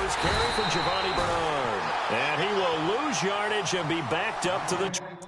this carry for Giovanni Bernard. And he will lose yardage and be backed up to the...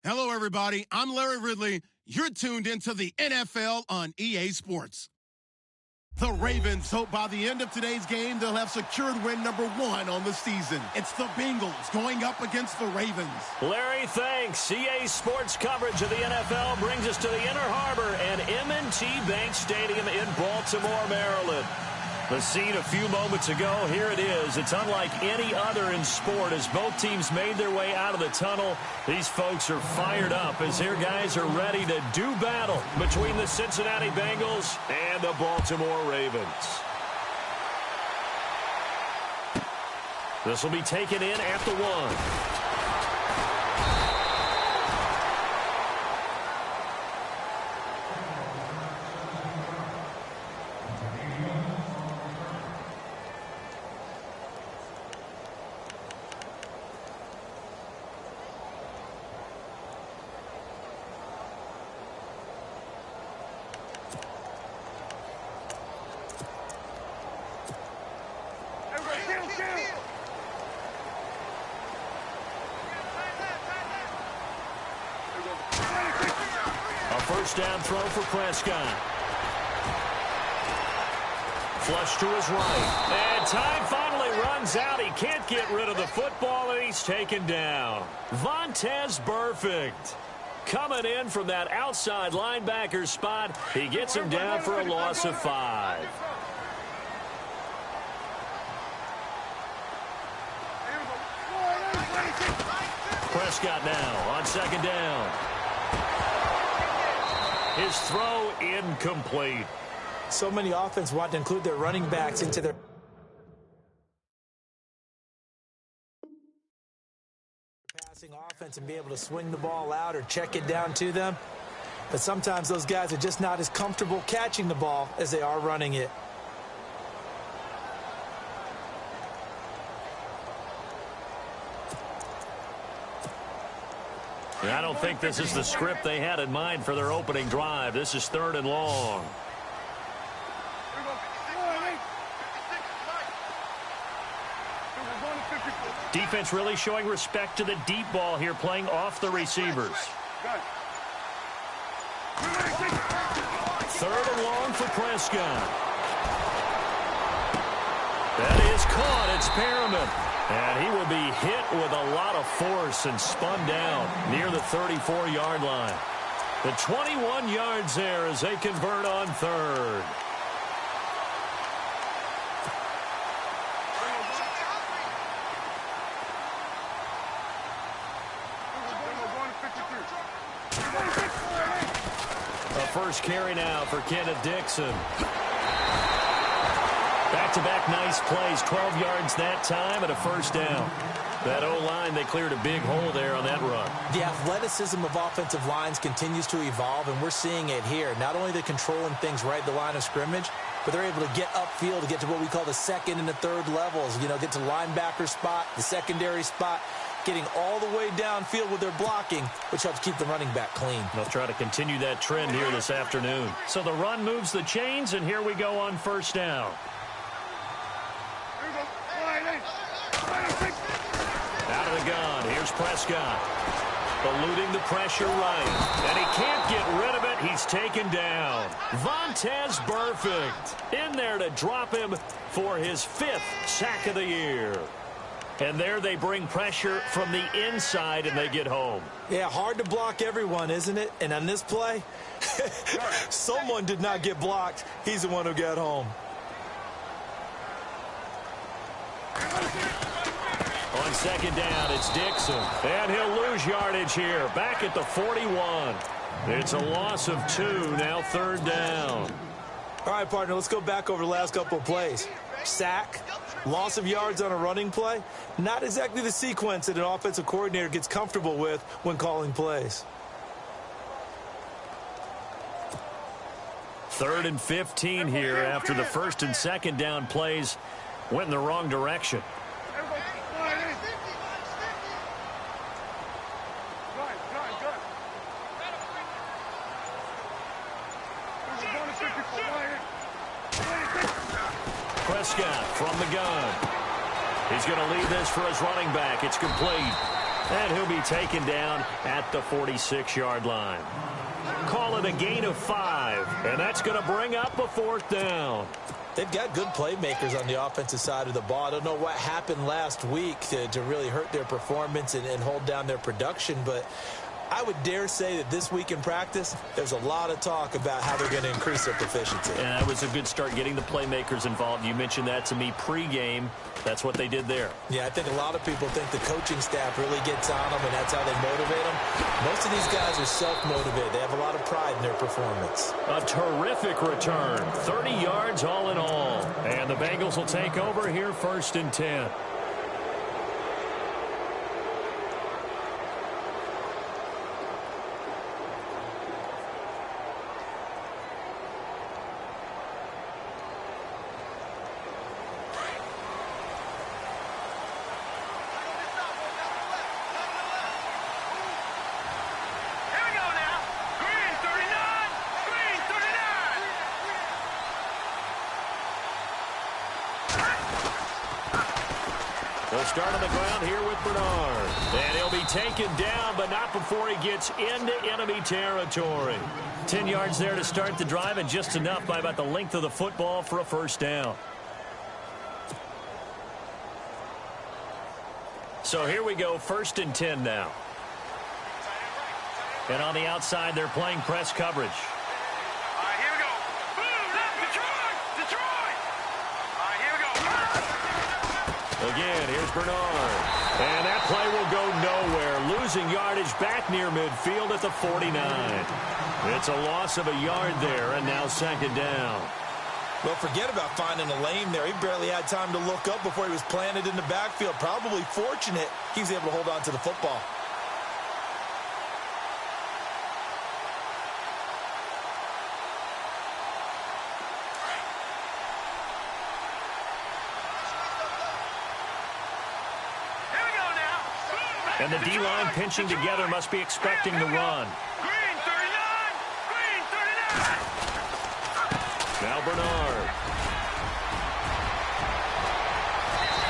Hello, everybody. I'm Larry Ridley. You're tuned into the NFL on EA Sports. The Ravens hope by the end of today's game they'll have secured win number 1 on the season. It's the Bengals going up against the Ravens. Larry, thanks. EA Sports coverage of the NFL brings us to the Inner Harbor and M&T Bank Stadium in Baltimore, Maryland. The scene a few moments ago, here it is. It's unlike any other in sport as both teams made their way out of the tunnel. These folks are fired up as their guys are ready to do battle between the Cincinnati Bengals and the Baltimore Ravens. This will be taken in at the 1. First down throw for Prescott. Flush to his right. And time finally runs out. He can't get rid of the football, and he's taken down. Vontaze Burfict coming in from that outside linebacker spot. He gets him down for a loss of 5. Prescott now on second down. His throw incomplete. So many offense want to include their running backs into their passing offense and be able to swing the ball out or check it down to them. But sometimes those guys are just not as comfortable catching the ball as they are running it. I don't think this is the script they had in mind for their opening drive. This is 3rd and long. Defense really showing respect to the deep ball here, playing off the receivers. 3rd and long for Prescott. That is caught. It's Perriman. And he will be hit with a lot of force and spun down near the 34-yard line. The 21 yards there as they convert on 3rd. A first carry now for Kenneth Dixon. Back-to-back nice plays, 12 yards that time and a first down. That O-line, they cleared a big hole there on that run. The athleticism of offensive lines continues to evolve, and we're seeing it here. Not only are they controlling things right at the line of scrimmage, but they're able to get upfield to get to what we call the 2nd and the 3rd levels. You know, get to linebacker spot, the secondary spot, getting all the way downfield with their blocking, which helps keep the running back clean. They'll try to continue that trend here this afternoon. So the run moves the chains, and here we go on first down. Out of the gun, here's Prescott. Eluding the pressure right. And he can't get rid of it. He's taken down. Vontaze Burfict in there to drop him for his 5th sack of the year. And there they bring pressure from the inside, and they get home. Yeah, hard to block everyone, isn't it? And on this play, someone did not get blocked. He's the one who got home. On 2nd down, it's Dixon. And he'll lose yardage here. Back at the 41. It's a loss of 2. Now 3rd down. All right, partner, let's go back over the last couple of plays. Sack, loss of yards on a running play. Not exactly the sequence that an offensive coordinator gets comfortable with when calling plays. 3rd and 15 here after the 1st and 2nd down plays went in the wrong direction. Prescott from the gun. He's going to lead this for his running back. It's complete. And he'll be taken down at the 46-yard line. Call it a gain of 5. And that's going to bring up a 4th down. They've got good playmakers on the offensive side of the ball. I don't know what happened last week to really hurt their performance and hold down their production, but I would dare say that this week in practice, there's a lot of talk about how they're going to increase their proficiency. And that was a good start getting the playmakers involved. You mentioned that to me pregame. That's what they did there. Yeah, I think a lot of people think the coaching staff really gets on them, and that's how they motivate them. Most of these guys are self-motivated. They have a lot of pride in their performance. A terrific return. 30 yards all in all. And the Bengals will take over here 1st and 10. They'll start on the ground here with Bernard. And he'll be taken down, but not before he gets into enemy territory. 10 yards there to start the drive, and just enough by about the length of the football for a 1st down. So here we go, 1st and 10 now. And on the outside, they're playing press coverage. Again, here's Bernard. And that play will go nowhere. Losing yardage back near midfield at the 49. It's a loss of a yard there, and now 2nd down. Well, forget about finding a lane there. He barely had time to look up before he was planted in the backfield. Probably fortunate he was able to hold on to the football. And the D-line pinching together must be expecting the run. Green 39! Green 39! Now Bernard.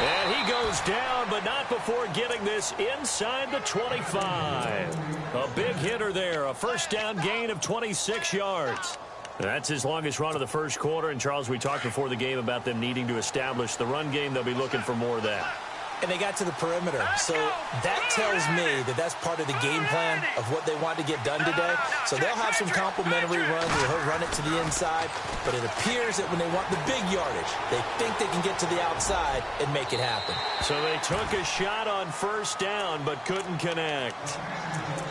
And he goes down, but not before getting this inside the 25. A big hitter there, a first down gain of 26 yards. That's his longest run of the first quarter. And, Charles, we talked before the game about them needing to establish the run game. They'll be looking for more of that. And they got to the perimeter. So that tells me that that's part of the game plan of what they want to get done today. So they'll have some complimentary runs. They'll run it to the inside. But it appears that when they want the big yardage, they think they can get to the outside and make it happen. So they took a shot on first down but couldn't connect.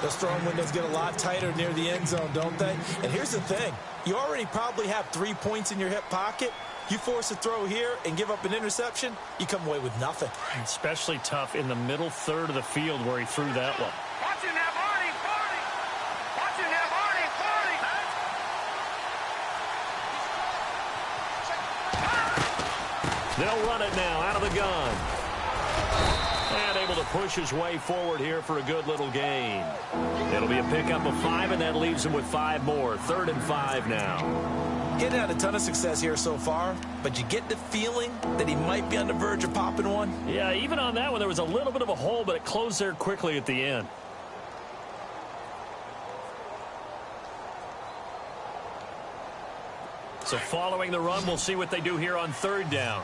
Those throwing windows get a lot tighter near the end zone, don't they? And here's the thing. You already probably have 3 points in your hip pocket. You force a throw here and give up an interception, you come away with nothing. Especially tough in the middle third of the field where he threw that one. Watching that Barney! Watching that Barney! They'll run it now out of the gun. And able to push his way forward here for a good little gain. It'll be a pickup of 5, and that leaves him with 5 more. 3rd and 5 now. Getting had a ton of success here so far, but you get the feeling that he might be on the verge of popping one. Yeah, even on that one, there was a little bit of a hole, but it closed there quickly at the end. So following the run, we'll see what they do here on 3rd down.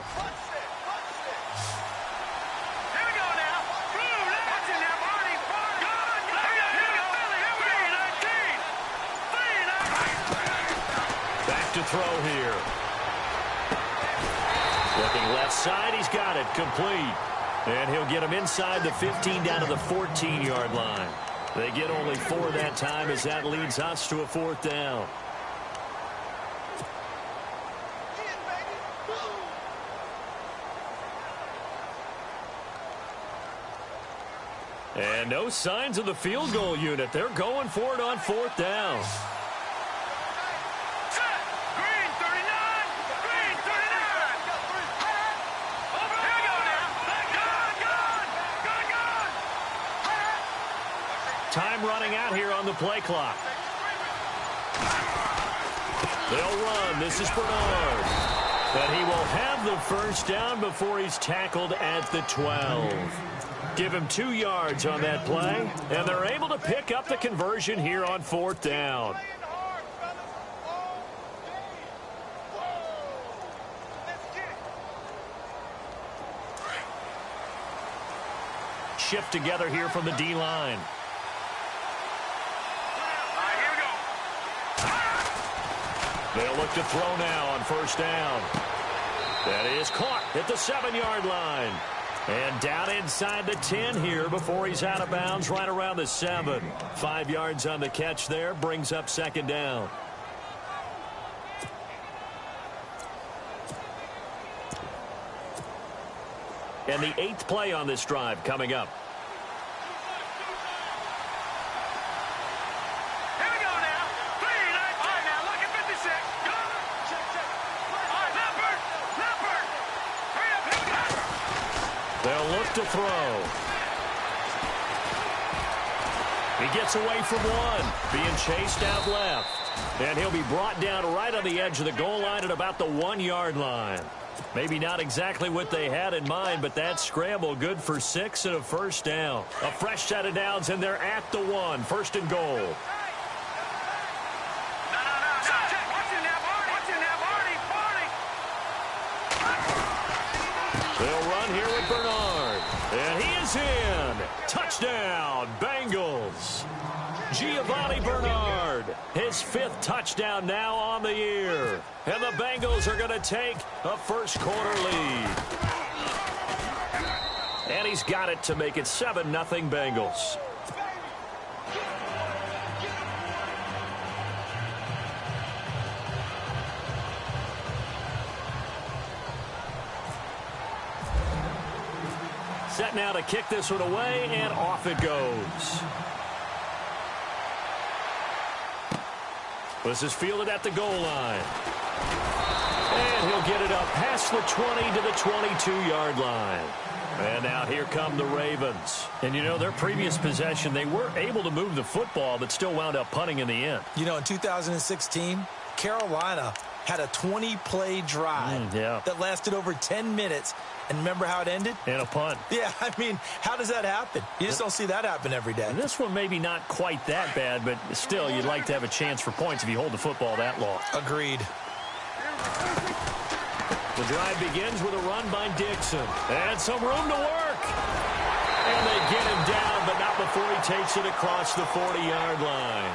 To throw here. Looking left side, he's got it complete. And he'll get him inside the 15 down to the 14-yard line. They get only 4 that time as that leads us to a 4th down. And no signs of the field goal unit. They're going for it on 4th down. Time running out here on the play clock. They'll run. This is Bernard. But he will have the first down before he's tackled at the 12. Give him 2 yards on that play, and they're able to pick up the conversion here on 4th down. Shift together here from the D-line. They'll look to throw now on first down. That is caught at the 7-yard line. And down inside the 10 here before he's out of bounds right around the 7. 5 yards on the catch there, brings up 2nd down. And the 8th play on this drive coming up. They'll look to throw. He gets away from one, being chased out left. And he'll be brought down right on the edge of the goal line at about the 1-yard line. Maybe not exactly what they had in mind, but that scramble good for 6 and a first down. A fresh set of downs, and they're at the 1. 1st and goal. They'll run here with Bernard. And he is in. Touchdown, Bengals. Giovanni Bernard, his 5th touchdown now on the year. And the Bengals are going to take a first quarter lead. And he's got it to make it 7-0 Bengals. Set now to kick this one away, and off it goes. This is fielded at the goal line. And he'll get it up past the 20 to the 22-yard line. And now here come the Ravens. And, you know, their previous possession, they were able to move the football, but still wound up punting in the end. You know, in 2016, Carolina had a 20-play drive that lasted over 10 minutes. And remember how it ended? And a punt. Yeah, I mean, how does that happen? You just don't see that happen every day. And this one maybe not quite that bad, but still, you'd like to have a chance for points if you hold the football that long. Agreed. The drive begins with a run by Dixon. And some room to work. And they get him down, but not before he takes it across the 40-yard line.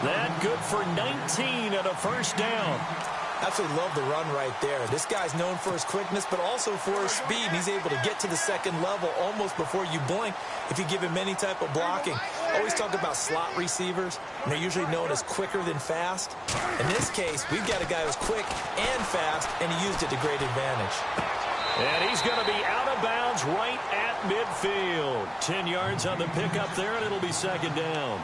That good for 19 and a first down. Absolutely love the run right there. This guy's known for his quickness, but also for his speed. He's able to get to the second level almost before you blink if you give him any type of blocking. Always talk about slot receivers, and they're usually known as quicker than fast. In this case, we've got a guy who's quick and fast, and he used it to great advantage. And he's going to be out of bounds right at midfield. 10 yards on the pickup there, and it'll be second down.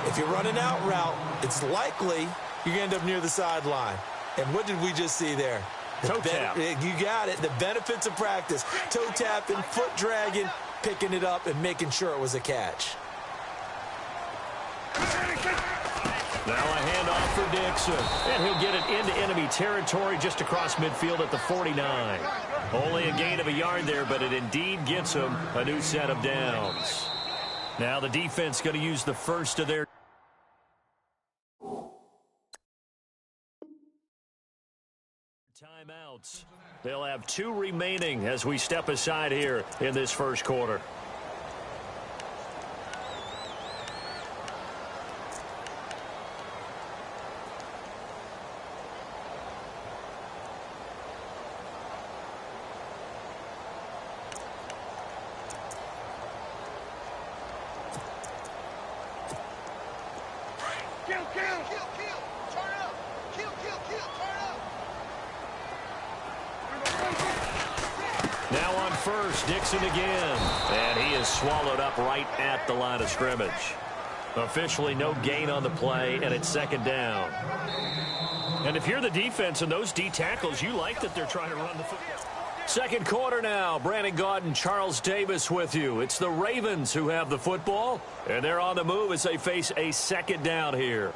If you're running out route, it's likely you're going to end up near the sideline. And what did we just see there? Toe tap. You got it. The benefits of practice. Toe tapping, foot dragging, picking it up, and making sure it was a catch. Now a handoff for Dixon. And he'll get it into enemy territory just across midfield at the 49. Only a gain of a yard there, but it indeed gets him a new set of downs. Now the defense going to use the first of their timeouts. They'll have 2 remaining as we step aside here in this first quarter. Now on first, Dixon again. And he is swallowed up right at the line of scrimmage. Officially no gain on the play, and it's second down. And if you're the defense and those D tackles, you like that they're trying to run the football. Second quarter now. Brandon Gaudin, Charles Davis with you. It's the Ravens who have the football, and they're on the move as they face a second down here.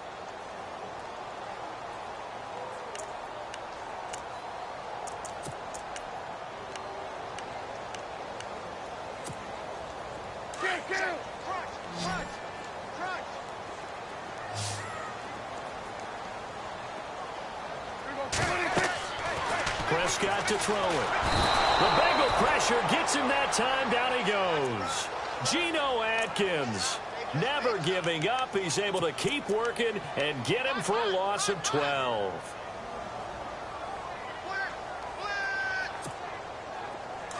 Prescott to throw it. The Bengal pressure gets him that time. Down he goes. Geno Atkins never giving up. He's able to keep working and get him for a loss of 12.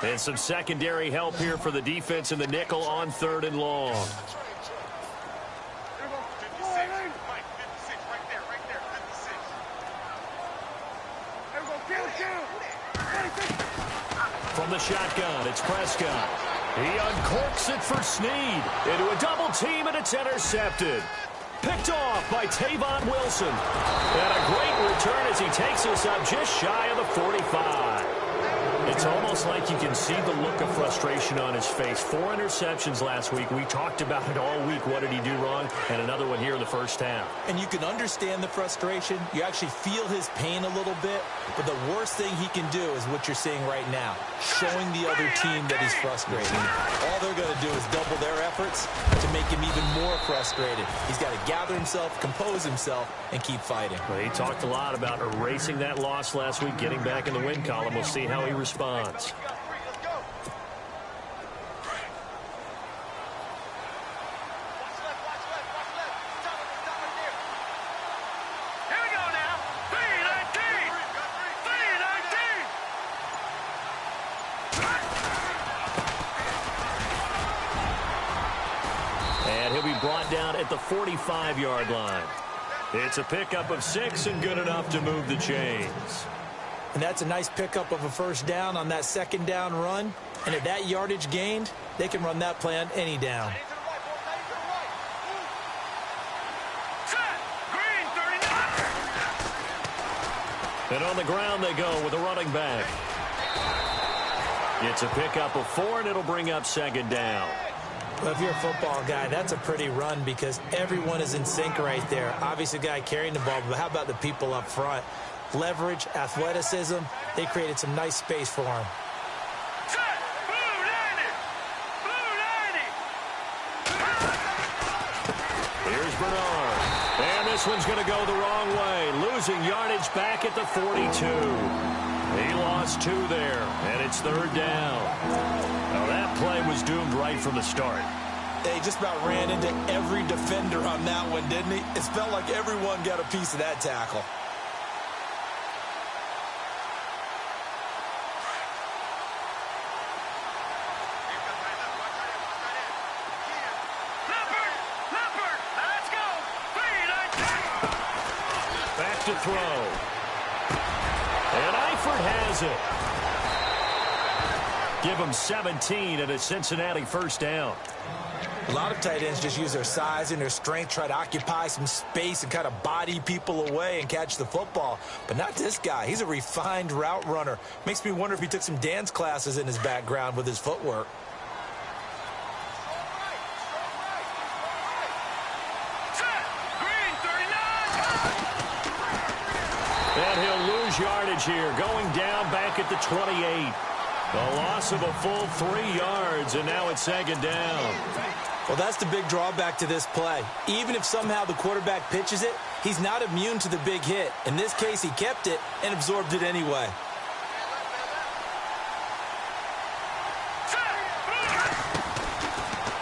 And some secondary help here for the defense in the nickel on 3rd and long. From the shotgun, it's Prescott. He uncorks it for Snead. Into a double team, and it's intercepted. Picked off by Tavon Wilson. And a great return as he takes us up just shy of the 45. It's almost like you can see the look of frustration on his face. 4 interceptions last week. We talked about it all week. What did he do wrong? And another one here in the first half. And you can understand the frustration. You actually feel his pain a little bit. But the worst thing he can do is what you're seeing right now, showing the other team that he's frustrated. All they're going to do is double their efforts to make him even more frustrated. He's got to gather himself, compose himself, and keep fighting. Well, he talked a lot about erasing that loss last week, getting back in the win column. We'll see how he responds. And he'll be brought down at the 45-yard line. It's a pickup of 6 and good enough to move the chains. And that's a nice pickup of a first down on that second down run. And at that yardage gained, they can run that play on any down. And on the ground they go with a running back. It's a pickup of 4, and it'll bring up second down. Well, if you're a football guy, that's a pretty run because everyone is in sync right there. Obviously, the guy carrying the ball, but how about the people up front? Leverage, athleticism, they created some nice space for him. Here's Bernard. And this one's going to go the wrong way. Losing yardage back at the 42. He lost 2 there, and it's third down. Now that play was doomed right from the start. They just about ran into every defender on that one, didn't he? It felt like everyone got a piece of that tackle. Back to throw. And Eifert has it. Give him 17 and a Cincinnati first down. A lot of tight ends just use their size and their strength, try to occupy some space and kind of body people away and catch the football. But not this guy. He's a refined route runner. Makes me wonder if he took some dance classes in his background with his footwork. And he'll lose yardage here, going down back at the 28. A loss of a full 3 yards, and now it's second down. Well, that's the big drawback to this play. Even if somehow the quarterback pitches it, he's not immune to the big hit. In this case, he kept it and absorbed it anyway.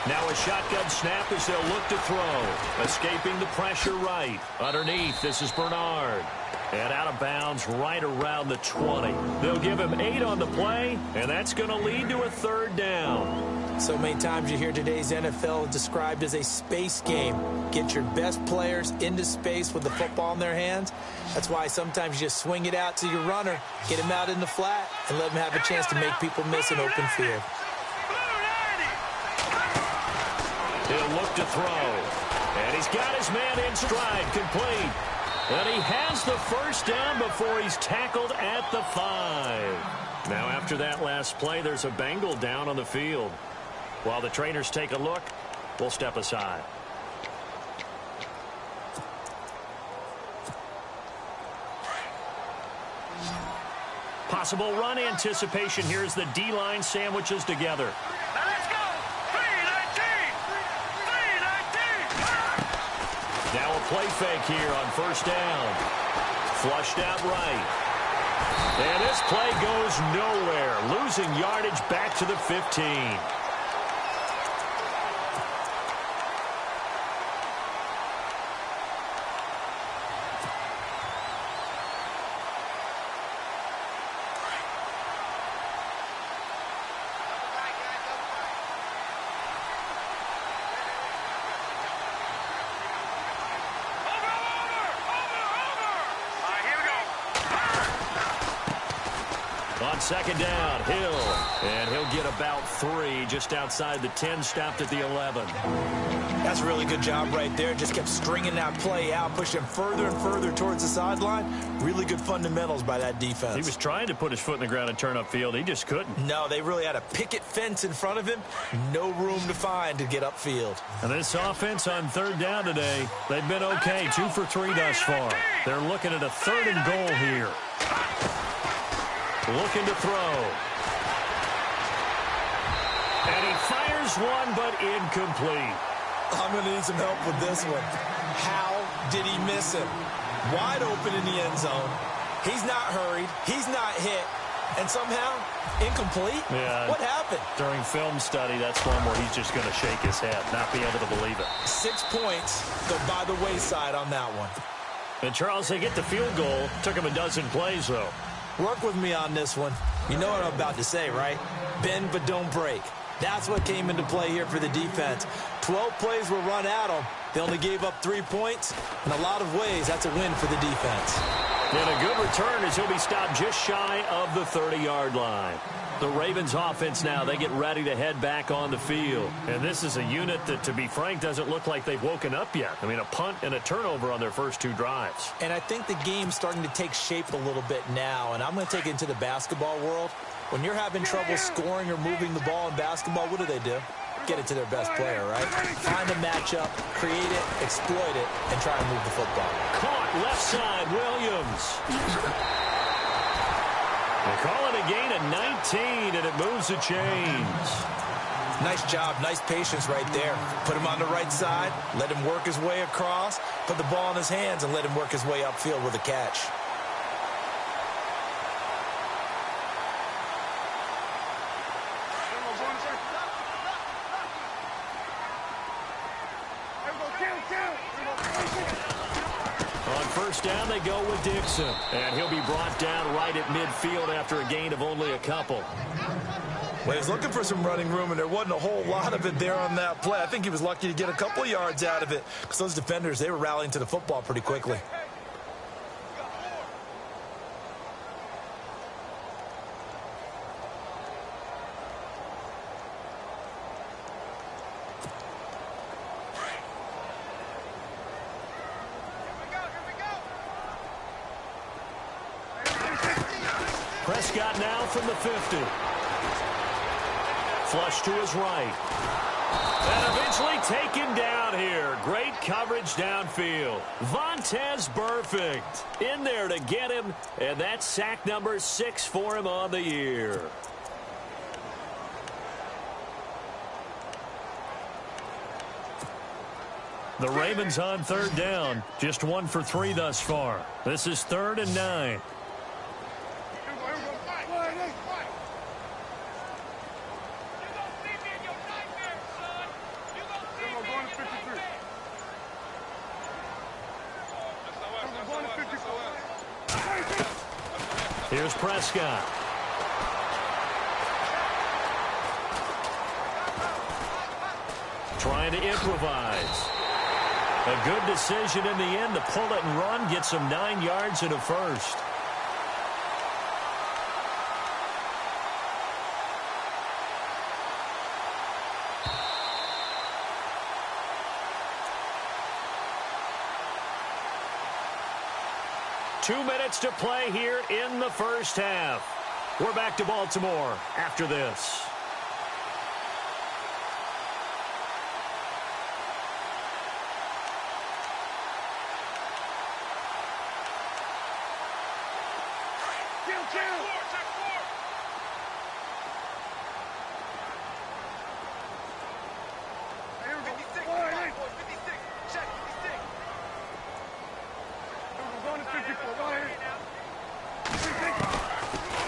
Now a shotgun snap as they'll look to throw. Escaping the pressure right. Underneath, this is Bernard. And out of bounds right around the 20. They'll give him 8 on the play, and that's going to lead to a third down. So many times you hear today's NFL described as a space game. Get your best players into space with the football in their hands. That's why sometimes you just swing it out to your runner, get him out in the flat, and let him have a chance to make people miss an open field. He'll look to throw. And he's got his man in stride, complete. And he has the first down before he's tackled at the 5. Now after that last play, there's a Bengal down on the field. While the trainers take a look, we'll step aside. Possible run anticipation here as the D-line sandwiches together. Now a play fake here on first down. Flushed out right. And this play goes nowhere. Losing yardage back to the 15. On second down, Hill. And he'll get about 3 just outside the 10, stopped at the 11. That's a really good job right there. Just kept stringing that play out, pushing further and further towards the sideline. Really good fundamentals by that defense. He was trying to put his foot in the ground and turn upfield. He just couldn't. No, they really had a picket fence in front of him. No room to find to get upfield. And this offense on third down today, they've been okay. 2 for 3 thus far. They're looking at a 3rd and goal here. Looking to throw. And he fires one, but incomplete. I'm going to need some help with this one. How did he miss him? Wide open in the end zone. He's not hurried. He's not hit. And somehow, incomplete? Yeah. What happened? During film study, that's one where he's just going to shake his head, not be able to believe it. 6 points go by the wayside on that one. And, Charles, they get the field goal. Took him a dozen plays, though. Work with me on this one. You know what I'm about to say, right? Bend but don't break. That's what came into play here for the defense. 12 plays were run at them. They only gave up 3 points. In a lot of ways, that's a win for the defense. And a good return as he'll be stopped just shy of the 30-yard line. The Ravens offense now, they get ready to head back on the field. And this is a unit that, to be frank, doesn't look like they've woken up yet. I mean, a punt and a turnover on their first 2 drives. And I think the game's starting to take shape a little bit now. And I'm going to take it into the basketball world. When you're having trouble scoring or moving the ball in basketball, what do? Get it to their best player, right? Find a matchup, create it, exploit it, and try and move the football. Caught left side, Williams. They call it a gain of 19, and it moves the chains. Nice job, nice patience right there. Put him on the right side, let him work his way across, put the ball in his hands, and let him work his way upfield with a catch. On first down, they go with Dixon. And he'll be brought down right at midfield after a gain of only a couple. Well, he was looking for some running room, and there wasn't a whole lot of it there on that play. I think he was lucky to get a couple of yards out of it because those defenders, they were rallying to the football pretty quickly. Prescott now from the 50. Flush to his right. And eventually taken down here. Great coverage downfield. Vontaze Burfict in there to get him. And that's sack number 6 for him on the year. The Ravens on third down. Just 1 for 3 thus far. This is 3rd and 9. Here's Prescott. Trying to improvise. A good decision in the end to pull it and run. Gets him 9 yards and a first. Two minutes to play here in the first half. We're back to Baltimore after this.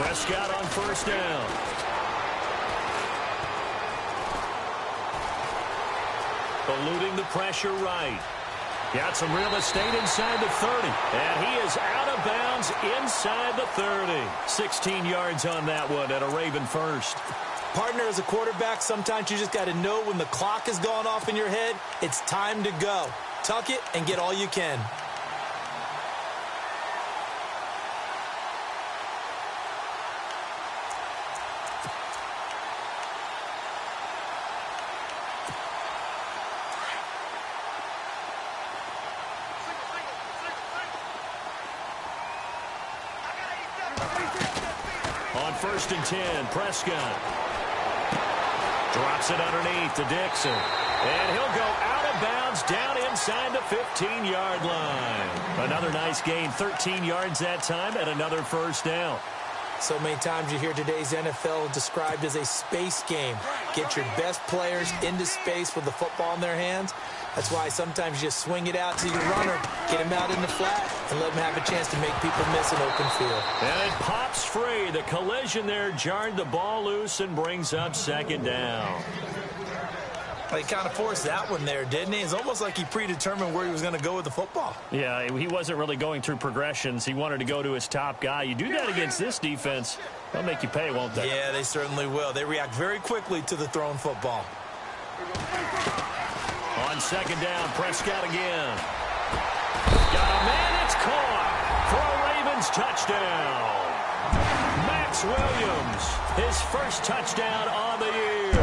Prescott on first down. Eluding the pressure right. Got some real estate inside the 30. And he is out of bounds inside the 30. 16 yards on that one at a Raven first. Partner, as a quarterback, sometimes you just got to know when the clock has gone off in your head, it's time to go. Tuck it and get all you can. On 1st and 10, Prescott drops it underneath to Dixon. And he'll go out of bounds down inside the 15-yard line. Another nice gain, 13 yards that time, and another first down. So many times you hear today's NFL described as a space game. Get your best players into space with the football in their hands. That's why sometimes you just swing it out to your runner, get him out in the flat, and let him have a chance to make people miss an open field. And it pops free. The collision there jarred the ball loose and brings up 2nd down. Well, he kind of forced that one there, didn't he? It's almost like he predetermined where he was going to go with the football. Yeah, he wasn't really going through progressions. He wanted to go to his top guy. You do that against this defense, they'll make you pay, won't they? Yeah, they certainly will. They react very quickly to the thrown football. On 2nd down, Prescott again. Got a man, it's caught for a Ravens touchdown. Max Williams, his first touchdown on the year.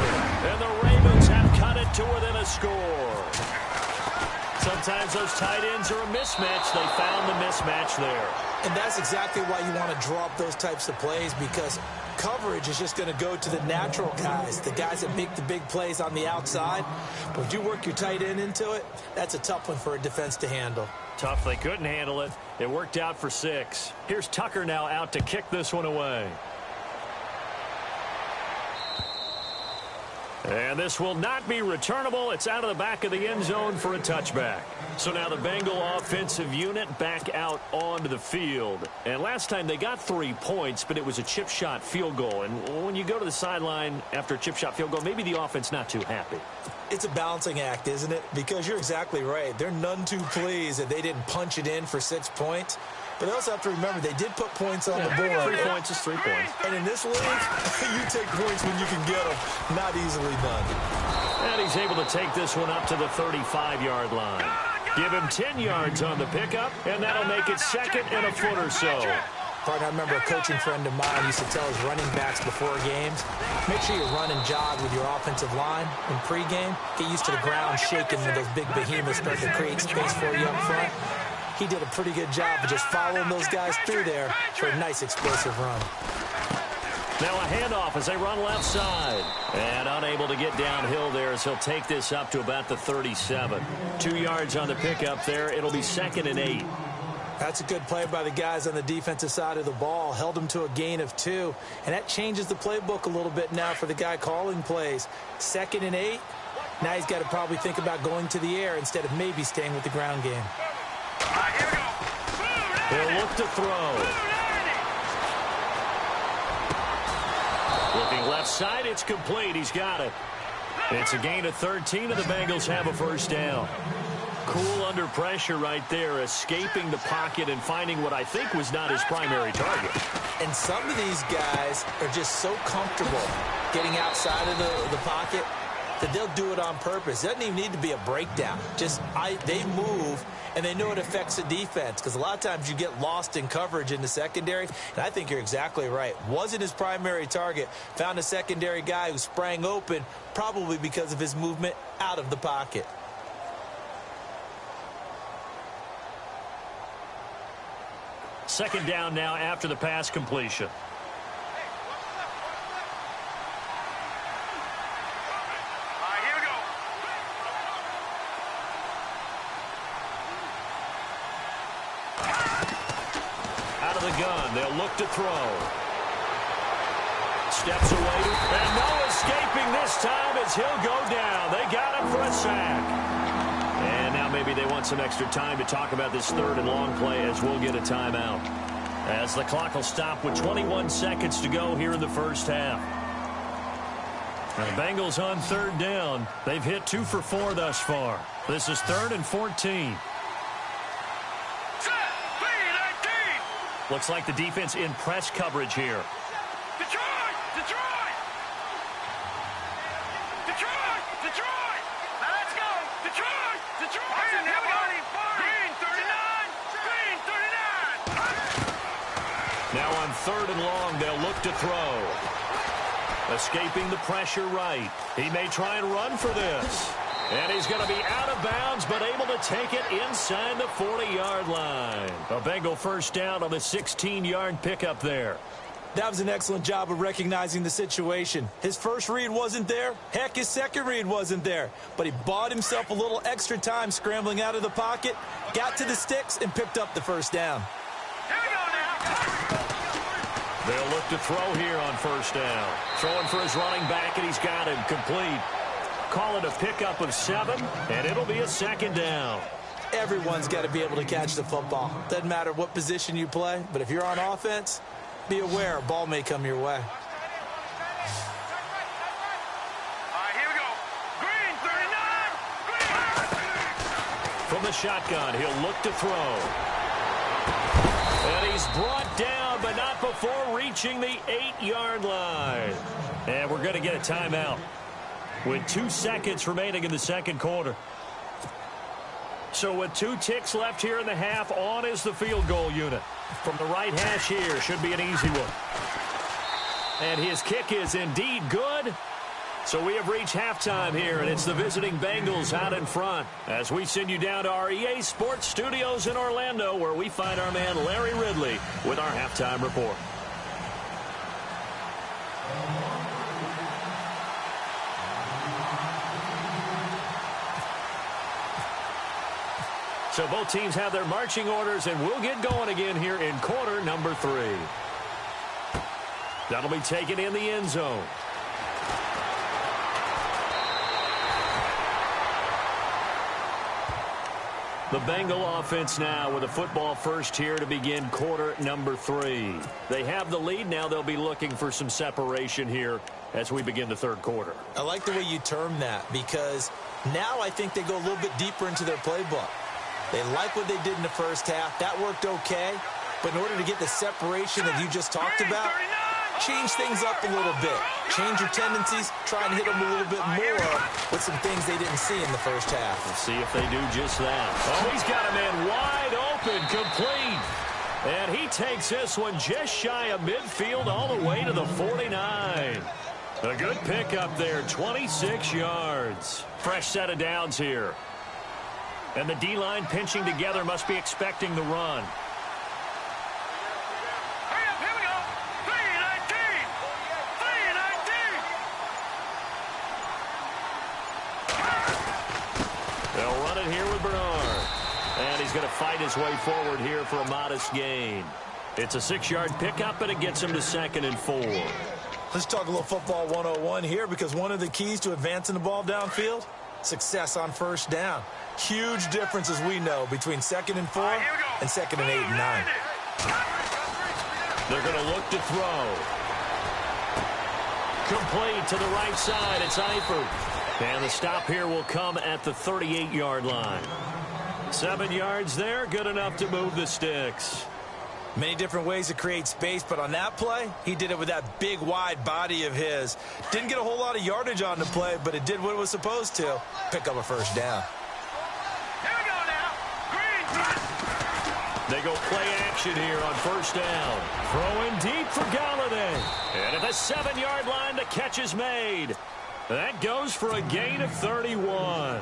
And the Ravens have cut it to within a score. Sometimes those tight ends are a mismatch. They found the mismatch there. And that's exactly why you want to draw up those types of plays, because coverage is just going to go to the natural guys, the guys that make the big plays on the outside. But if you work your tight end into it, that's a tough one for a defense to handle. Tough, they couldn't handle it. It worked out for 6. Here's Tucker now out to kick this one away. And this will not be returnable. It's out of the back of the end zone for a touchback. So now the Bengal offensive unit back out onto the field. And last time they got 3 points, but it was a chip shot field goal. And when you go to the sideline after a chip shot field goal, maybe the offense not too happy. It's a balancing act, isn't it? Because you're exactly right. They're none too pleased that they didn't punch it in for 6 points. But they also have to remember they did put points on the board. 3 points is 3 points. And in this league, you take points when you can get them. Not easily done. And he's able to take this one up to the 35-yard line. Give him 10 yards on the pickup, and that'll make it 2nd and a foot or so. Partner, I remember a coaching friend of mine used to tell his running backs before games, make sure you run and jog with your offensive line in pregame. Get used to the ground shaking when those big behemoths start to create space for you up front. He did a pretty good job of just following those guys through there for a nice explosive run. Now a handoff as they run left side. And unable to get downhill there as he'll take this up to about the 37. 2 yards on the pickup there. It'll be 2nd and 8. That's a good play by the guys on the defensive side of the ball. Held them to a gain of 2. And that changes the playbook a little bit now for the guy calling plays. 2nd and 8. Now he's got to probably think about going to the air instead of maybe staying with the ground game. He'll look to throw. Looking left side, it's complete. He's got it. It's a gain of 13, and the Bengals have a first down. Cool under pressure right there, escaping the pocket and finding what I think was not his primary target. And some of these guys are just so comfortable getting outside of the pocket that they'll do it on purpose. It doesn't even need to be a breakdown. They move, and they know it affects the defense because a lot of times you get lost in coverage in the secondary, and I think you're exactly right. Wasn't his primary target. Found a secondary guy who sprang open, probably because of his movement out of the pocket. Second down now after the pass completion. Gun. They'll look to throw. Steps away. And no escaping this time as he'll go down. They got him for a sack. And now maybe they want some extra time to talk about this 3rd and long play as we'll get a timeout. As the clock will stop with 21 seconds to go here in the first half. Now the Bengals on 3rd down. They've hit 2 for 4 thus far. This is 3rd and 14. Looks like the defense in press coverage here. Detroit! Detroit! Detroit! Detroit! Now let's go! Detroit! Detroit! Green 39! Green 39! Now on 3rd and long, they'll look to throw. Escaping the pressure right. He may try and run for this. And he's going to be out of bounds, but able to take it inside the 40-yard line. A Bengal first down on the 16-yard pickup there. That was an excellent job of recognizing the situation. His first read wasn't there. Heck, his second read wasn't there. But he bought himself a little extra time scrambling out of the pocket, got to the sticks, and picked up the first down. Here we go now. They'll look to throw here on first down. Throwing for his running back, and he's got him complete. Call it a pickup of 7, and it'll be a 2nd down. Everyone's got to be able to catch the football. Doesn't matter what position you play, but if you're on offense, be aware a ball may come your way. Here we go. Green 39! Green! From the shotgun, he'll look to throw. And he's brought down, but not before reaching the 8-yard line. And we're going to get a timeout with 2 seconds remaining in the second quarter. So with 2 ticks left here in the half, on is the field goal unit. From the right hash here, should be an easy one. And his kick is indeed good. So we have reached halftime here, and it's the visiting Bengals out in front as we send you down to our EA Sports Studios in Orlando, where we find our man Larry Ridley with our halftime report. So both teams have their marching orders, and we'll get going again here in quarter number 3. That'll be taken in the end zone. The Bengal offense now with a football first here to begin quarter number 3. They have the lead. Now they'll be looking for some separation here as we begin the third quarter. I like the way you term that, because now I think they go a little bit deeper into their playbook. They like what they did in the first half. That worked okay. But in order to get the separation that you just talked about, change things up a little bit. Change your tendencies. Try and hit them a little bit more with some things they didn't see in the first half. We'll see if they do just that. Oh, he's got a man wide open, complete. And he takes this one just shy of midfield all the way to the 49. A good pickup there, 26 yards. Fresh set of downs here. And the D-line pinching together, must be expecting the run. They'll run it here with Bernard. And he's going to fight his way forward here for a modest gain. It's a 6-yard pickup, and it gets him to 2nd and 4. Let's talk a little football 101 here, because one of the keys to advancing the ball downfield, success on first down. Huge difference, as we know, between 2nd and 4 and 2nd and 8 and 9. They're going to look to throw. Complete to the right side. It's Eifert. And the stop here will come at the 38-yard line. 7 yards there, good enough to move the sticks. Many different ways to create space, but on that play, he did it with that big, wide body of his. Didn't get a whole lot of yardage on the play, but it did what it was supposed to. Pick up a first down. Here we go now. Green. They go play action here on first down. Throwing deep for Galladay. And at the 7-yard line, the catch is made. That goes for a gain of 31.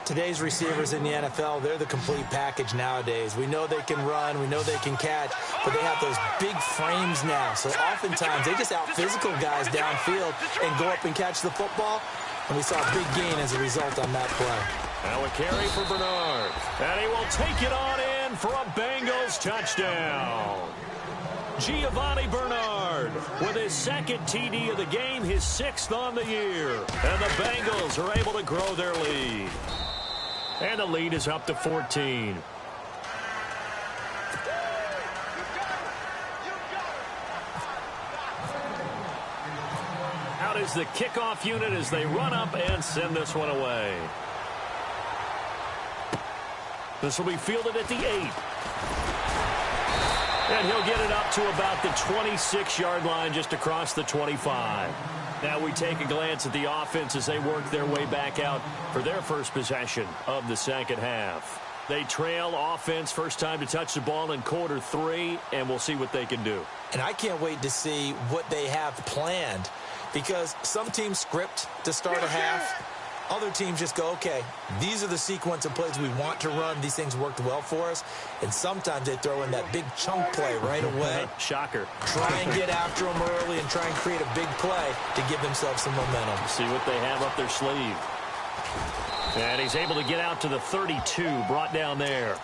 Today's receivers in the NFL, they're the complete package nowadays. We know they can run, we know they can catch, but they have those big frames now. So oftentimes they just out-physical guys downfield and go up and catch the football. And we saw a big gain as a result on that play. Now a carry for Bernard. And he will take it on in for a Bengals touchdown. Giovanni Bernard with his 2nd TD of the game, his 6th on the year. And the Bengals are able to grow their lead. And the lead is up to 14. Out is the kickoff unit as they run up and send this one away. This will be fielded at the 8. And he'll get it up to about the 26-yard line, just across the 25. Now we take a glance at the offense as they work their way back out for their first possession of the second half. They trail offense, first time to touch the ball in quarter 3, and we'll see what they can do. And I can't wait to see what they have planned, because some teams script to start a half. Other teams just go, okay, these are the sequence of plays we want to run. These things worked well for us. And sometimes they throw in that big chunk play right away. Shocker. Try and get after them early and try and create a big play to give themselves some momentum. See what they have up their sleeve. And he's able to get out to the 32, brought down there.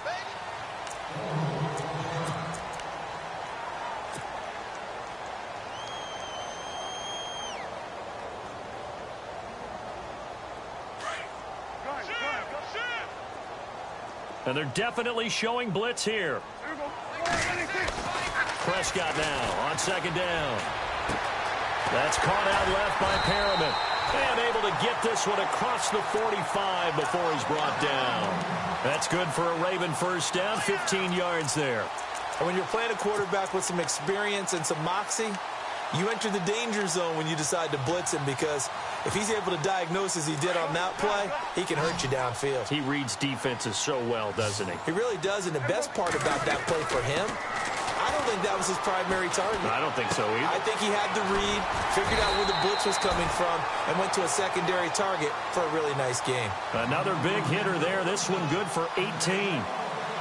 And they're definitely showing blitz here. Prescott now on 2nd down. That's caught out left by Perriman. And able to get this one across the 45 before he's brought down. That's good for a Raven first down, 15 yards there. And when you're playing a quarterback with some experience and some moxie, you enter the danger zone when you decide to blitz him, because if he's able to diagnose as he did on that play, he can hurt you downfield. He reads defenses so well, doesn't he? He really does, and the best part about that play for him, I don't think that was his primary target. I don't think so either. I think he had the read, figured out where the blitz was coming from, and went to a secondary target for a really nice game. Another big hitter there. This one good for 18.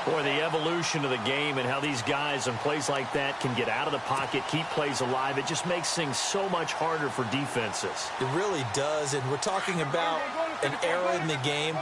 Boy, the evolution of the game and how these guys in plays like that can get out of the pocket, keep plays alive, it just makes things so much harder for defenses. It really does, and we're talking about an era in the game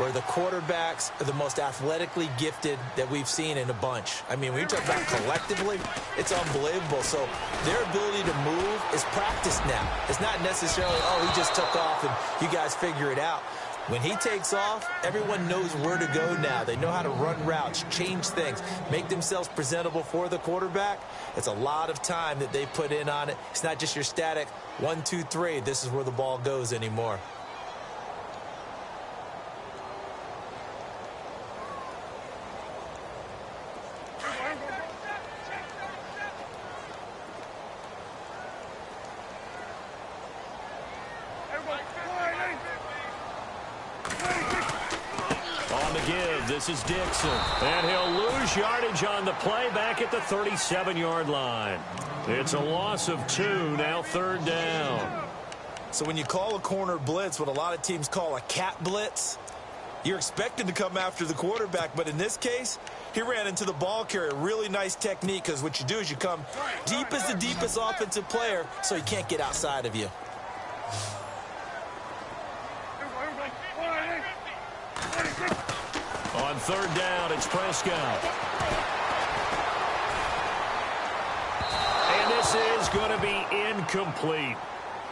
where the quarterbacks are the most athletically gifted that we've seen in a bunch. I mean, when you talk about collectively, it's unbelievable. So their ability to move is practiced now. It's not necessarily, oh, he just took off and you guys figure it out. When he takes off, everyone knows where to go now. They know how to run routes, change things, make themselves presentable for the quarterback. It's a lot of time that they put in on it. It's not just your static 1, 2, 3. This is where the ball goes anymore. This is Dixon, and he'll lose yardage on the play back at the 37-yard line. It's a loss of 2, now 3rd down. So when you call a corner blitz, what a lot of teams call a cat blitz, you're expected to come after the quarterback, but in this case, he ran into the ball carrier. Really nice technique, because what you do is you come deep as the deepest offensive player, so he can't get outside of you. On 3rd down, it's Prescott. And this is going to be incomplete.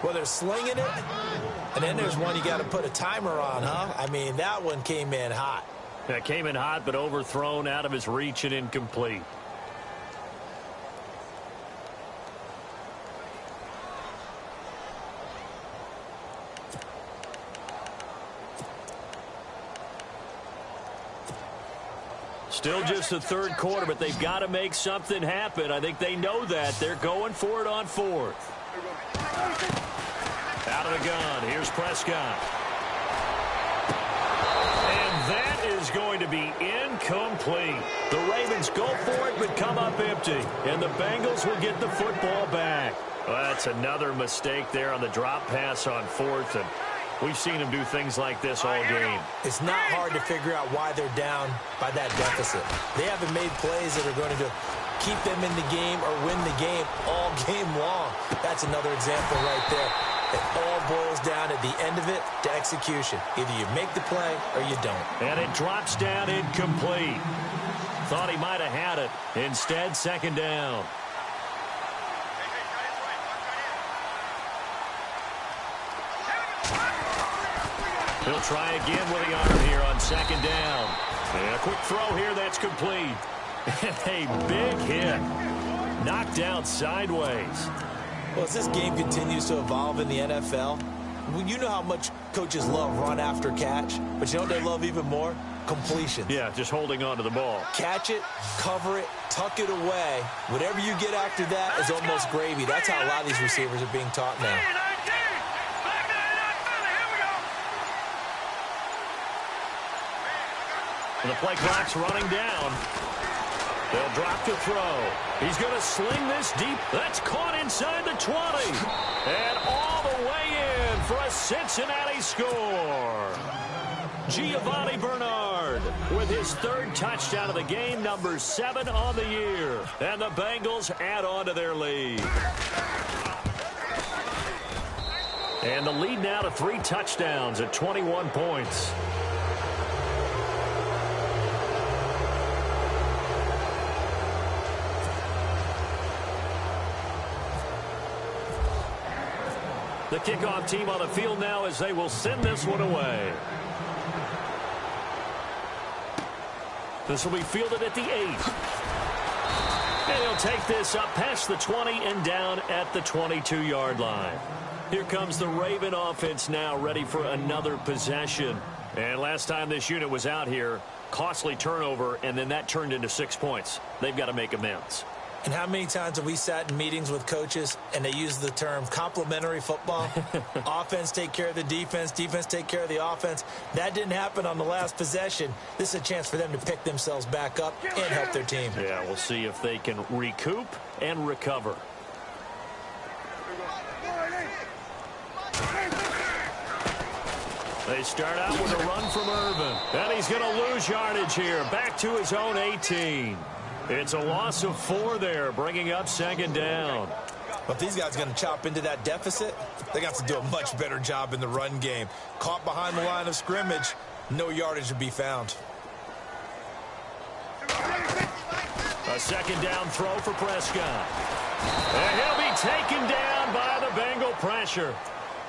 Well, they're slinging it, and then there's one you got to put a timer on, huh? I mean, that one came in hot. That came in hot, but overthrown, out of his reach, and incomplete. Still just the 3rd quarter, but they've got to make something happen. I think they know that. They're going for it on 4th. Out of the gun. Here's Prescott. And that is going to be incomplete. The Ravens go for it, but come up empty. And the Bengals will get the football back. Well, that's another mistake there on the drop pass on 4th. And we've seen him do things like this all game. It's not hard to figure out why they're down by that deficit. They haven't made plays that are going to keep them in the game or win the game all game long. That's another example right there. It all boils down at the end of it to execution. Either you make the play or you don't. And it drops down incomplete. Thought he might have had it. Instead, 2nd down. He'll try again with the arm here on 2nd down. And a quick throw here, that's complete. And a big hit. Knocked out sideways. Well, as this game continues to evolve in the NFL, you know how much coaches love run after catch, but you know what they love even more? Completions. Yeah, just holding on to the ball. Catch it, cover it, tuck it away. Whatever you get after that is almost gravy. That's how a lot of these receivers are being taught now. And the play clock's running down. They'll drop to throw. He's going to sling this deep. That's caught inside the 20. And all the way in for a Cincinnati score. Giovanni Bernard with his 3rd touchdown of the game, number 7 on the year. And the Bengals add on to their lead. And the lead now to 3 touchdowns at 21 points. The kickoff team on the field now as they will send this one away. This will be fielded at the 8. And he'll take this up past the 20 and down at the 22-yard line. Here comes the Raven offense now, ready for another possession. And last time this unit was out here, costly turnover, and then that turned into 6 points. They've got to make amends. And how many times have we sat in meetings with coaches and they use the term complementary football? Offense take care of the defense, defense take care of the offense. That didn't happen on the last possession. This is a chance for them to pick themselves back up and help their team. Yeah, we'll see if they can recoup and recover. They start out with a run from Irvin. And he's going to lose yardage here. Back to his own 18. It's a loss of 4 there, bringing up 2nd down. But these guys are going to chop into that deficit. They got to do a much better job in the run game. Caught behind the line of scrimmage. No yardage to be found. A second down throw for Prescott. And he'll be taken down by the Bengal pressure.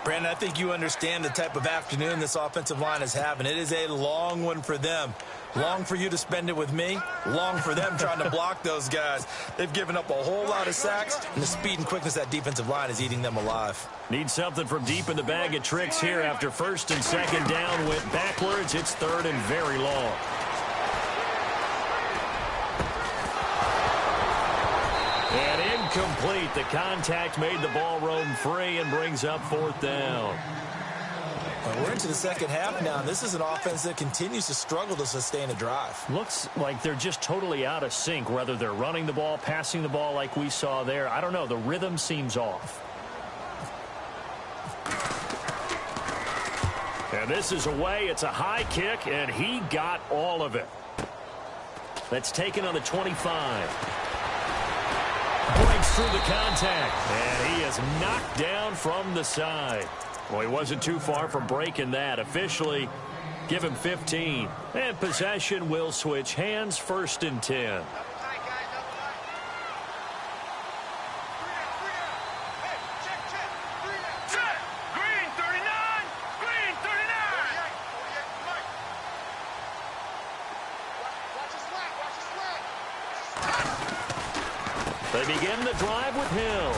Brandon, I think you understand the type of afternoon this offensive line is having. It is a long one for them. Long for you to spend it with me. Long for them trying to block those guys. They've given up a whole lot of sacks, and the speed and quickness of that defensive line is eating them alive. Need something from deep in the bag of tricks here after first and second down went backwards. It's third and very long. And incomplete. The contact made the ball roam free and brings up fourth down. Well, we're into the second half now. This is an offense that continues to struggle to sustain a drive. Looks like they're just totally out of sync, whether they're running the ball, passing the ball like we saw there. I don't know. The rhythm seems off. And this is away. It's a high kick, and he got all of it. That's taken on the 25. Breaks through the contact, and he is knocked down from the side. Well, he wasn't too far from breaking that. Officially, give him 15. And possession will switch hands, first and 10. They begin the drive with Hill.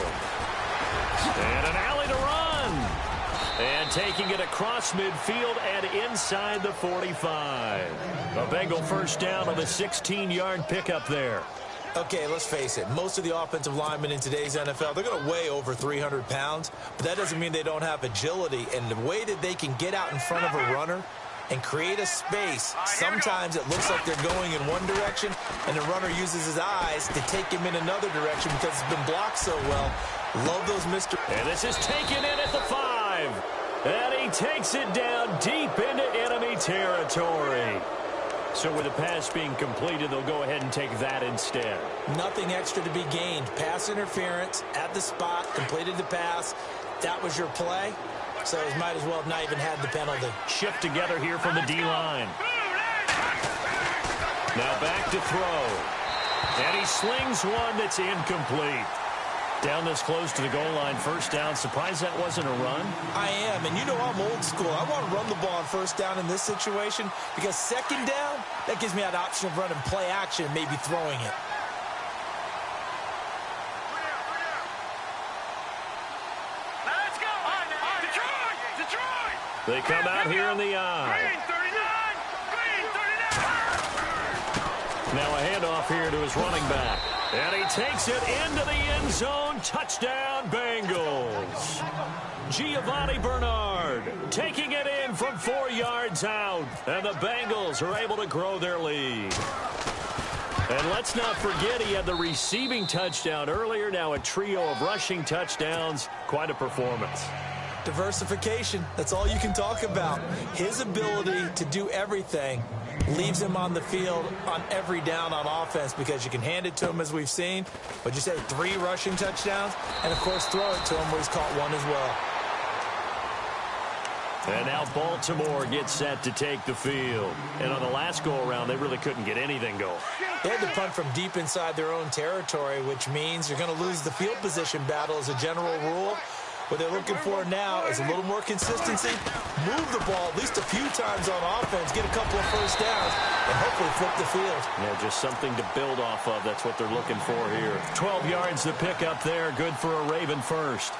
And an alley to run. And taking it across midfield and inside the 45. A Bengal first down on the 16-yard pickup there. Okay, let's face it. Most of the offensive linemen in today's NFL, they're going to weigh over 300 pounds, but that doesn't mean they don't have agility. And the way that they can get out in front of a runner and create a space, sometimes it looks like they're going in one direction, and the runner uses his eyes to take him in another direction because it's been blocked so well. Love those Mr. And this is taken in at the 5. And he takes it down deep into enemy territory. So with the pass being completed, they'll go ahead and take that instead. Nothing extra to be gained. Pass interference at the spot, completed the pass. That was your play. So it might as well have not even had the penalty. Shift together here from the D-line. Now back to throw. And he slings one that's incomplete. Down this close to the goal line, first down. Surprised that wasn't a run? I am, and you know I'm old school. I want to run the ball on first down in this situation because second down, that gives me that option of running play action and maybe throwing it. Let's go! Detroit! Detroit! They come out here in the eye. Green 39! Green 39! Now a handoff here to his running back. And he takes it into the end zone. Touchdown, Bengals. Giovanni Bernard taking it in from 4 yards out. And the Bengals are able to grow their lead. And let's not forget he had the receiving touchdown earlier. Now a trio of rushing touchdowns. Quite a performance. Diversification, that's all you can talk about. His ability to do everything leaves him on the field on every down on offense because you can hand it to him as we've seen. But you say 3 rushing touchdowns, and of course throw it to him where he's caught one as well. And now Baltimore gets set to take the field. And on the last go-around, they really couldn't get anything going. They had to punt from deep inside their own territory, which means you're going to lose the field position battle as a general rule. What they're looking for now is a little more consistency, move the ball at least a few times on offense, get a couple of first downs, and hopefully flip the field. Yeah, just something to build off of. That's what they're looking for here. 12 yards to pick up there. Good for a Raven first.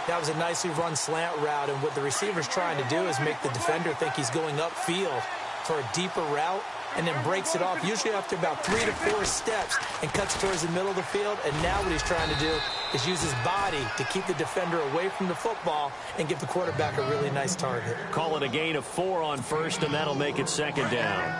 That was a nicely run slant route, and what the receiver's trying to do is make the defender think he's going upfield for a deeper route, and then breaks it off, usually after about 3 to 4 steps, and cuts towards the middle of the field. And now what he's trying to do is use his body to keep the defender away from the football and give the quarterback a really nice target. Call it a gain of 4 on first, and that'll make it second down.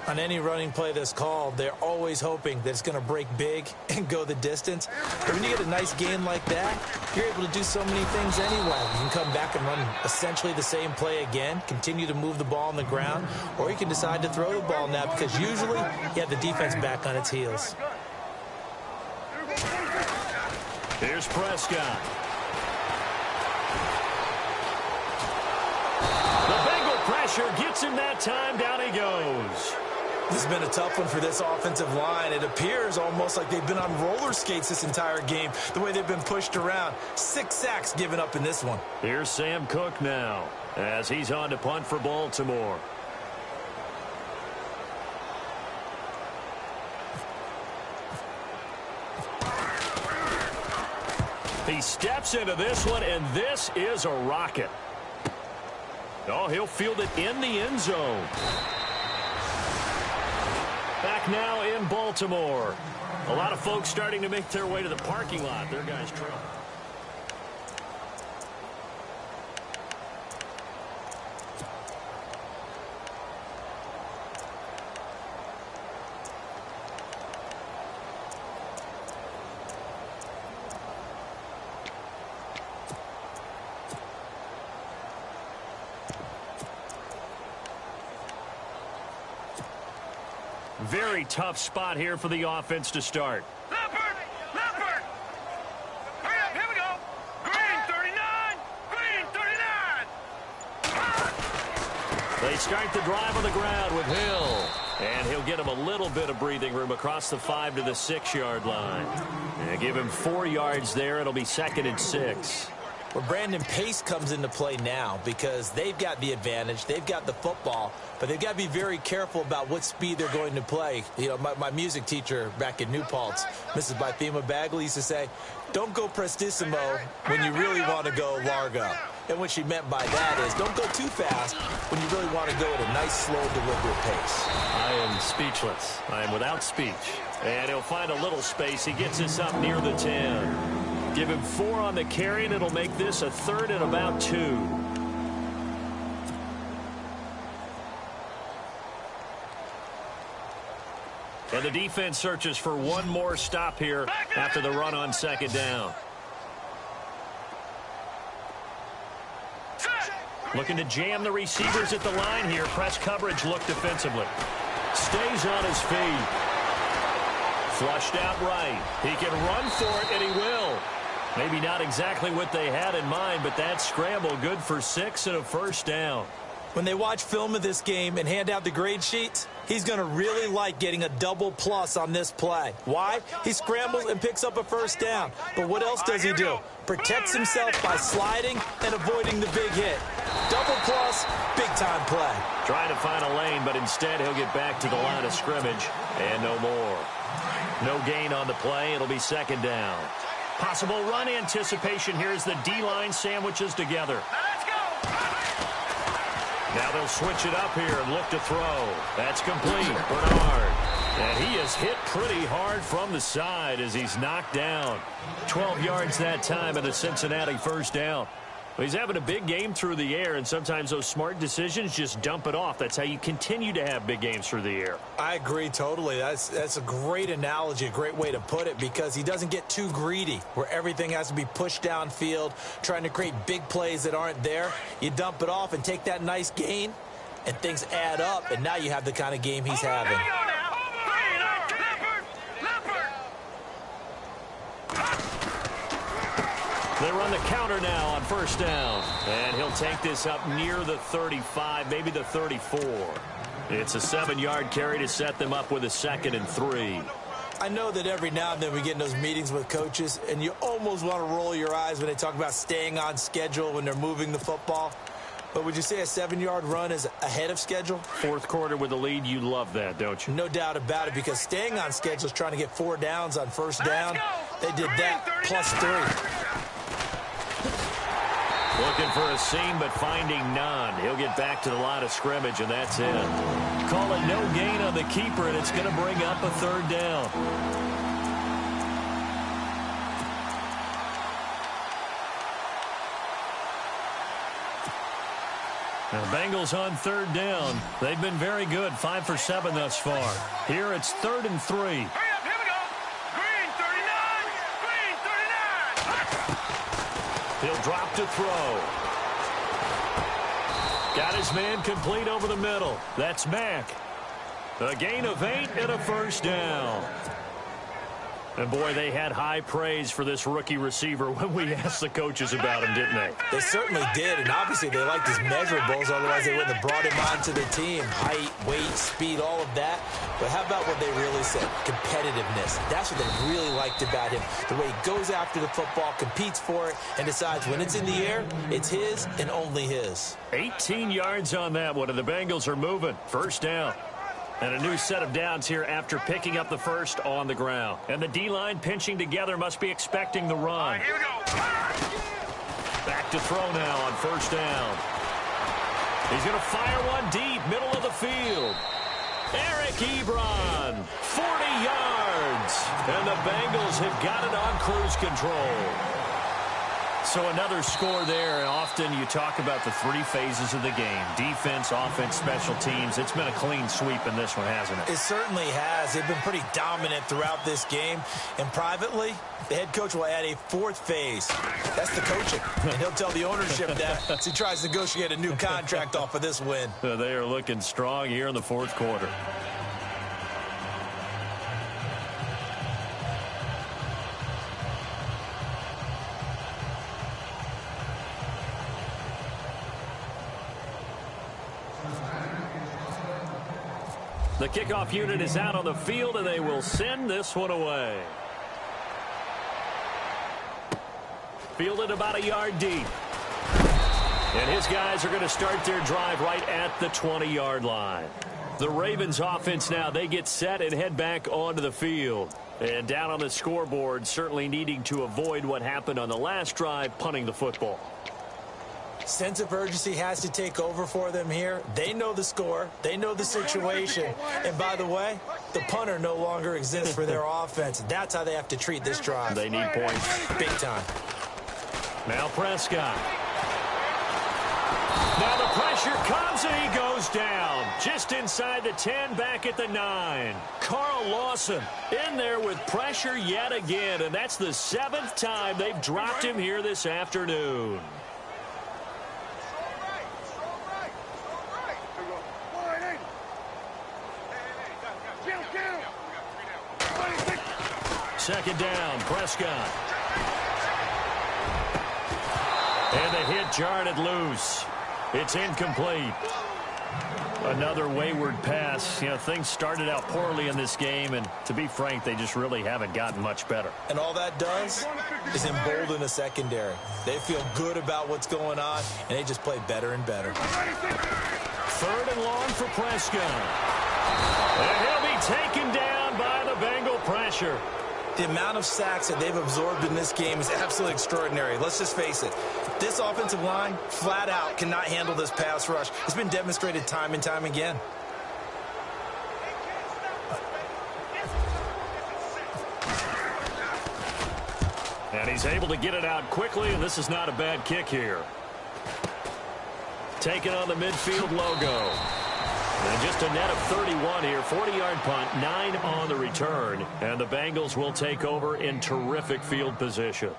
On any running play that's called, they're always hoping that it's going to break big and go the distance. But when you get a nice gain like that, you're able to do so many things anyway. You can come back and run essentially the same play again, continue to move the ball on the ground, or you can decide to throw the ball now because usually you have the defense back on its heels. Here's Prescott. The Bengal pressure, gets him that time, down he goes. This has been a tough one for this offensive line. It appears almost like they've been on roller skates this entire game, the way they've been pushed around. 6 sacks given up in this one. Here's Sam Cook now, as he's on to punt for Baltimore. He steps into this one, and this is a rocket. Oh, he'll field it in the end zone. Back now in Baltimore. A lot of folks starting to make their way to the parking lot. Their guys trail. Very tough spot here for the offense to start. Leopard! Leopard! Hurry up, here we go! Green 39! Green 39! They start the drive on the ground with Hill. And he'll get him a little bit of breathing room across the 5 to the 6-yard line. And give him 4 yards there. It'll be 2nd and 6. Well, Brandon, pace comes into play now because they've got the advantage. They've got the football, but they've got to be very careful about what speed they're going to play. You know, my music teacher back in New Paltz, Mrs. Bythema Bagley, used to say, don't go prestissimo when you really want to go largo. And what she meant by that is don't go too fast when you really want to go at a nice, slow, deliberate pace. I am speechless. I am without speech. And he'll find a little space. He gets us up near the 10. Give him 4 on the carry, and it'll make this a 3rd and about 2. And the defense searches for one more stop here after the run on 2nd down. Looking to jam the receivers at the line here. Press coverage look defensively. Stays on his feet. Flushed out right. He can run for it, and he will. Maybe not exactly what they had in mind, but that scramble good for 6 and a 1st down. When they watch film of this game and hand out the grade sheets, he's going to really like getting a double plus on this play. Why? He scrambles and picks up a 1st down. But what else does he do? Protects himself by sliding and avoiding the big hit. Double plus, big-time play. Trying to find a lane, but instead he'll get back to the line of scrimmage, and no more. No gain on the play. It'll be 2nd down. Possible run anticipation here as the D-line sandwiches together. Let's go! Now they'll switch it up here and look to throw. That's complete. Bernard. And he is hit pretty hard from the side as he's knocked down. 12 yards that time and a Cincinnati 1st down. Well, he's having a big game through the air, and sometimes those smart decisions just dump it off. That's how you continue to have big games through the air. I agree totally. That's a great analogy, a great way to put it, because he doesn't get too greedy where everything has to be pushed downfield, trying to create big plays that aren't there. You dump it off and take that nice gain, and things add up, and now you have the kind of game he's having. They run the counter now on 1st down. And he'll take this up near the 35, maybe the 34. It's a 7-yard carry to set them up with a 2nd and 3. I know that every now and then we get in those meetings with coaches, and you almost want to roll your eyes when they talk about staying on schedule when they're moving the football. But would you say a 7-yard run is ahead of schedule? 4th quarter with the lead, you love that, don't you? No doubt about it, because staying on schedule is trying to get 4 downs on 1st down. They did that plus 3. Looking for a seam, but finding none. He'll get back to the line of scrimmage, and that's it. Call it no gain on the keeper, and it's going to bring up a 3rd down. Now, Bengals on 3rd down. They've been very good, 5 for 7 thus far. Here it's 3rd and 3. Hurry up, here we go! Green 39! Green 39! He'll drop to throw. Got his man complete over the middle. That's Mack. A gain of 8 and a 1st down. And, boy, they had high praise for this rookie receiver when we asked the coaches about him, didn't they? They certainly did, and obviously they liked his measurables, otherwise they wouldn't have brought him onto the team. Height, weight, speed, all of that. But how about what they really said? Competitiveness. That's what they really liked about him. The way he goes after the football, competes for it, and decides when it's in the air, it's his and only his. 18 yards on that one, and the Bengals are moving. First down. And a new set of downs here after picking up the first on the ground. And the D-line pinching together must be expecting the run. All right, here we go. Back to throw now on first down. He's going to fire one deep, middle of the field. Eric Ebron, 40 yards. And the Bengals have got it on cruise control. So another score there, and often you talk about the three phases of the game. Defense, offense, special teams. It's been a clean sweep in this one, hasn't it? It certainly has. They've been pretty dominant throughout this game. And privately, the head coach will add a fourth phase. That's the coaching. And he'll tell the ownership that as he tries to negotiate a new contract off of this win. They are looking strong here in the fourth quarter. The kickoff unit is out on the field, and they will send this one away. Fielded about a yard deep. And his guys are going to start their drive right at the 20-yard line. The Ravens offense now, they get set and head back onto the field. And down on the scoreboard, certainly needing to avoid what happened on the last drive, punting the football. Sense of urgency has to take over for them here. They know the score. They know the situation. And by the way, the punter no longer exists for their offense. That's how they have to treat this drive. They need points. Big time. Now Prescott. Now the pressure comes and he goes down. Just inside the 10, back at the 9. Carl Lawson in there with pressure yet again. And that's the 7th time they've dropped him here this afternoon. Second down, Prescott. And the hit jarred it loose. It's incomplete. Another wayward pass. You know, things started out poorly in this game, and to be frank, they just really haven't gotten much better. And all that does is embolden the secondary. They feel good about what's going on, and they just play better and better. Third and long for Prescott. And he'll be taken down by the Bengal pressure. The amount of sacks that they've absorbed in this game is absolutely extraordinary. Let's just face it. This offensive line, flat out, cannot handle this pass rush. It's been demonstrated time and time again. And he's able to get it out quickly, and this is not a bad kick here. Taking on the midfield logo. And just a net of 31 here, 40-yard punt, 9 on the return. And the Bengals will take over in terrific field position.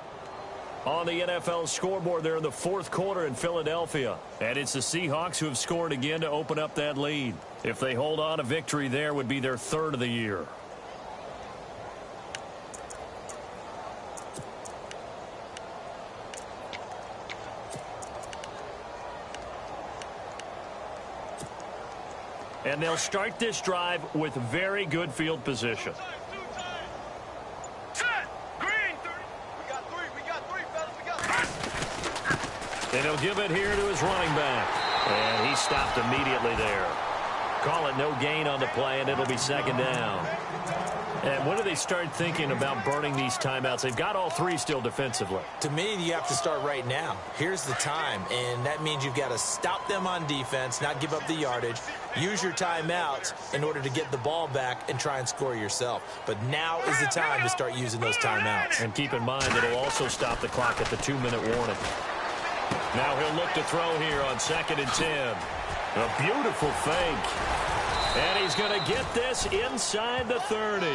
On the NFL scoreboard, they're in the fourth quarter in Philadelphia. And it's the Seahawks who have scored again to open up that lead. If they hold on, a victory there would be their third of the year. And they'll start this drive with very good field position. Set. Green. 30. We got three, fellas. We got And he'll give it here to his running back. And he stopped immediately there. Call it no gain on the play, and it'll be second down. And when do they start thinking about burning these timeouts? They've got all three still defensively. To me, you have to start right now. Here's the time, and that means you've got to stop them on defense, not give up the yardage, use your timeouts in order to get the ball back and try and score yourself. But now is the time to start using those timeouts. And keep in mind that it'll also stop the clock at the 2-minute warning. Now he'll look to throw here on 2nd and 10. A beautiful fake. And he's going to get this inside the 30.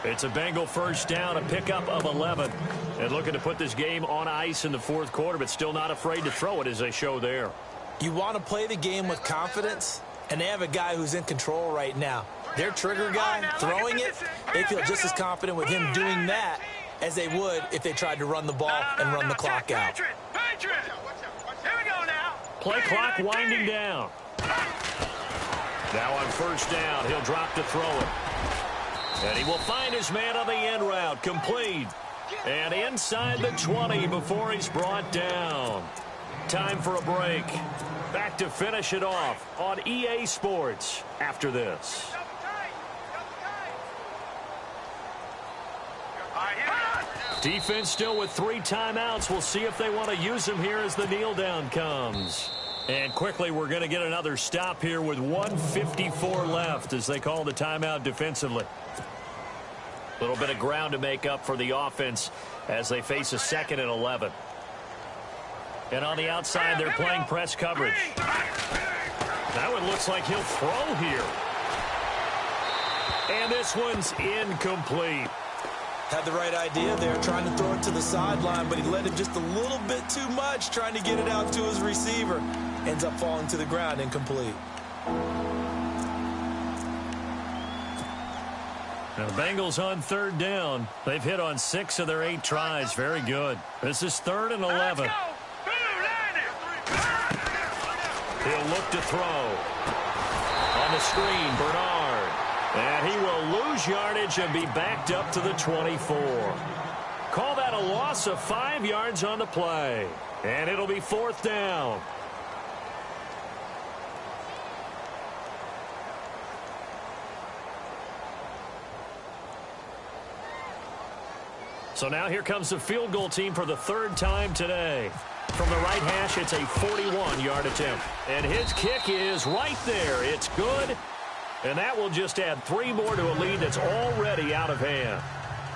It's a Bengal first down, a pickup of 11. And looking to put this game on ice in the fourth quarter, but still not afraid to throw it as they show there. You want to play the game with confidence, and they have a guy who's in control right now. Their trigger guy throwing it, they feel just as confident with him doing that as they would if they tried to run the ball and run the clock out. Here we go now. Play clock winding down. Now on first down, he'll drop to throw it. And he will find his man on the end route, complete. And inside the 20 before he's brought down. Time for a break. Back to finish it off on EA Sports after this. Defense still with 3 timeouts. We'll see if they want to use them here as the kneel down comes. And quickly, we're going to get another stop here with 1:54 left as they call the timeout defensively. A little bit of ground to make up for the offense as they face a 2nd and 11. And on the outside, they're playing press coverage. That one looks like he'll throw here. And this one's incomplete. Had the right idea there, trying to throw it to the sideline, but he led him just a little bit too much, trying to get it out to his receiver. Ends up falling to the ground, incomplete. Now the Bengals on 3rd down. They've hit on 6 of their 8 tries. Very good. This is 3rd and 11. He'll look to throw. On the screen, Bernard. And he will lose yardage and be backed up to the 24. Call that a loss of 5 yards on the play. And it'll be 4th down. So now here comes the field goal team for the 3rd time today. From the right hash, it's a 41-yard attempt. And his kick is right there. It's good. And that will just add 3 more to a lead that's already out of hand.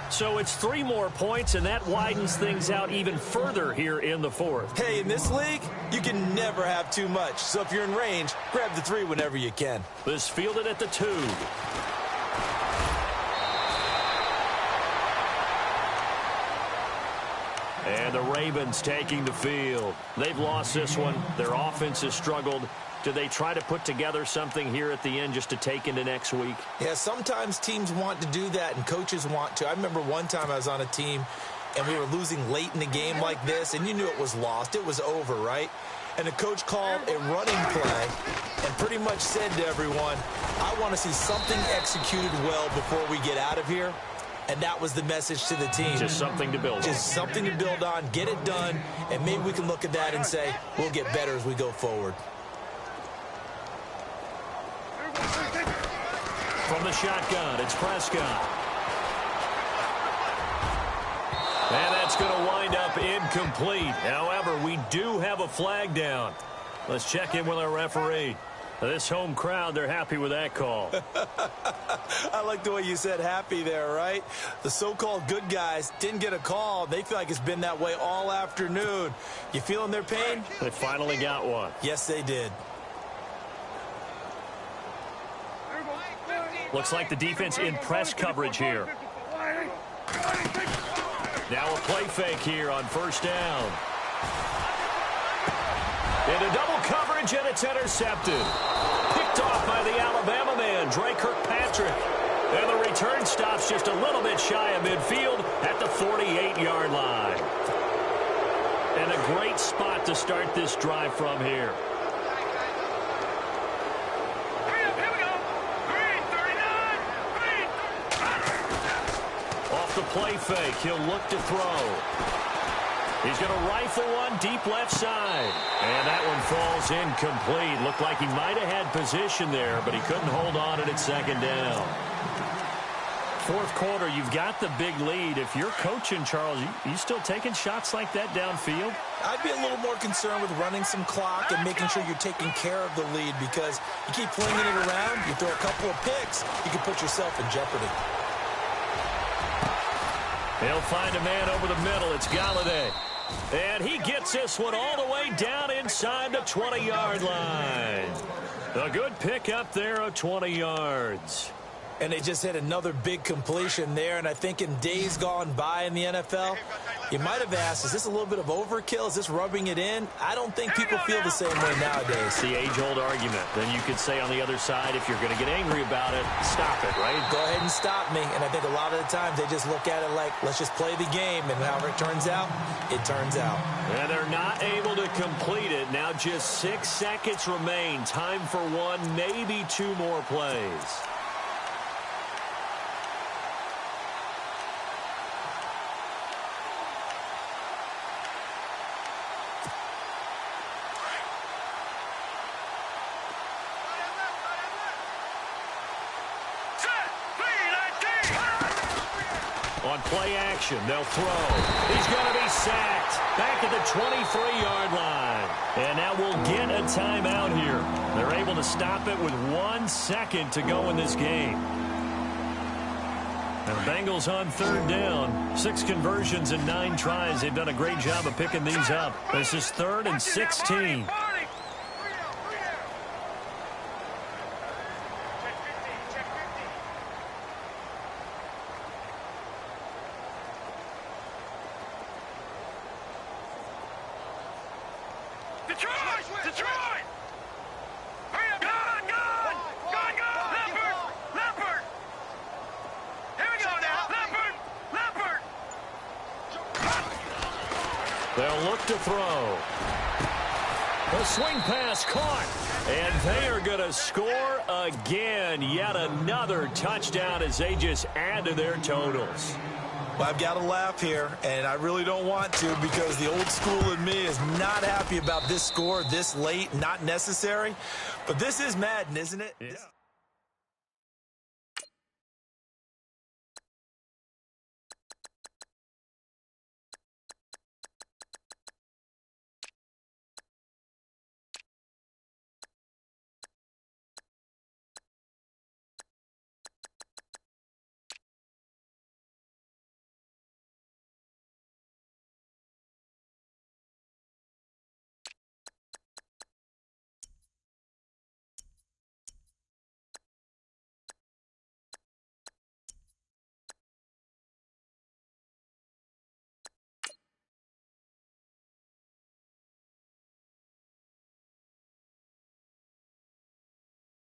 So it's 3 more points, and that widens things out even further here in the 4th. Hey, in this league, you can never have too much. So if you're in range, grab the 3 whenever you can. This fielded at the 2. And the Ravens taking the field. They've lost this one. Their offense has struggled. Do they try to put together something here at the end just to take into next week? Yeah, sometimes teams want to do that and coaches want to. I remember one time I was on a team and we were losing late in the game like this, and you knew it was lost. It was over, right? And the coach called a running play and pretty much said to everyone, I want to see something executed well before we get out of here. And that was the message to the team. Just something to build on. Just something to build on, get it done, and maybe we can look at that and say, we'll get better as we go forward. From the shotgun, it's Prescott. And that's going to wind up incomplete. However, we do have a flag down. Let's check in with our referee. This home crowd, they're happy with that call. I like the way you said happy there, right? The so-called good guys didn't get a call. They feel like it's been that way all afternoon. You feeling their pain? They finally got one. Yes, they did. Looks like the defense in press coverage here. Now a play fake here on first down. Into double coverage, and it's intercepted. Picked off by the Alabama man, Drake Kirkpatrick. And the return stops just a little bit shy of midfield at the 48-yard line. And a great spot to start this drive from here. Here we go. Green, 39. Green. Off the play fake, he'll look to throw. He's going to rifle one deep left side. And that one falls incomplete. Looked like he might have had position there, but he couldn't hold on at 2nd down. 4th quarter, you've got the big lead. If you're coaching, Charles, you still taking shots like that downfield? I'd be a little more concerned with running some clock and making sure you're taking care of the lead, because you keep flinging it around, you throw a couple of picks, you can put yourself in jeopardy. They'll find a man over the middle. It's Galladay. And he gets this one all the way down inside the 20-yard line. A good pickup there of 20 yards. And they just had another big completion there, and I think in days gone by in the NFL, You might have asked, is this a little bit of overkill? Is this rubbing it in? I don't think people feel the same way nowadays. The age-old argument. Then you could say on the other side, if you're going to get angry about it, stop it, right? Go ahead and stop me. And I think a lot of the times they just look at it like, let's just play the game. And however it turns out, it turns out. And they're not able to complete it. Now just 6 seconds remain. Time for one, maybe two more plays. On play action, they'll throw. He's going to be sacked. Back at the 23-yard line. And now we'll get a timeout here. They're able to stop it with 1 second to go in this game. Now the Bengals on third down. 6 conversions and 9 tries. They've done a great job of picking these up. This is 3rd and 16. Detroit! Hurry up! Gone! Leopard! Here we go now! Leopard! They'll look to throw. The swing pass caught. And they are going to score again. Yet another touchdown as they just add to their totals. Well, I've got to laugh here, and I really don't want to because the old school in me is not happy about this score this late, not necessary. But this is Madden, isn't it? Yeah.